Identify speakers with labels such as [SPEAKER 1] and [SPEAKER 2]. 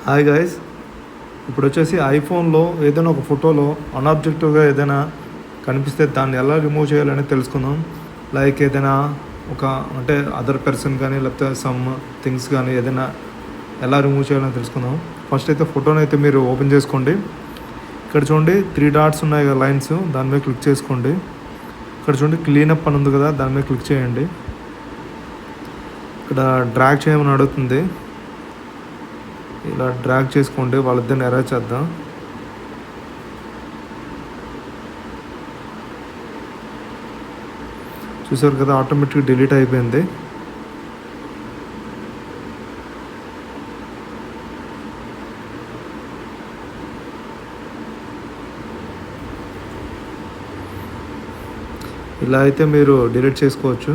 [SPEAKER 1] Hi guys, ఇప్పుడు వచ్చేసి ఐఫోన్లో ఏదైనా ఒక ఫోటోలో అన్ఆబ్జెక్టివ్గా ఏదైనా కనిపిస్తే దాన్ని ఎలా రిమూవ్ చేయాలని తెలుసుకుందాం. లైక్ ఏదైనా ఒక అంటే అదర్ పర్సన్ కానీ లేకపోతే సమ్ థింగ్స్ కానీ ఏదైనా ఎలా రిమూవ్ చేయాలని తెలుసుకుందాం. ఫస్ట్ అయితే ఫోటోని అయితే మీరు ఓపెన్ చేసుకోండి. ఇక్కడ చూడండి 3 డాట్స్ ఉన్నాయి కదా, లైన్స్, దాని మీద క్లిక్ చేసుకోండి. ఇక్కడ చూడండి క్లీనప్ అని ఉంది కదా, దాని మీద క్లిక్ చేయండి. ఇక్కడ డ్రాగ్ చేయమని అడుగుతుంది, ఇలా డ్రాగ్ చేసుకోండి. వాళ్ళిద్దరిని ఎరేజ్ చేద్దాం. చూసారు కదా, ఆటోమేటిక్గా డిలీట్ అయిపోయింది. ఇలా అయితే మీరు డిలీట్ చేసుకోవచ్చు.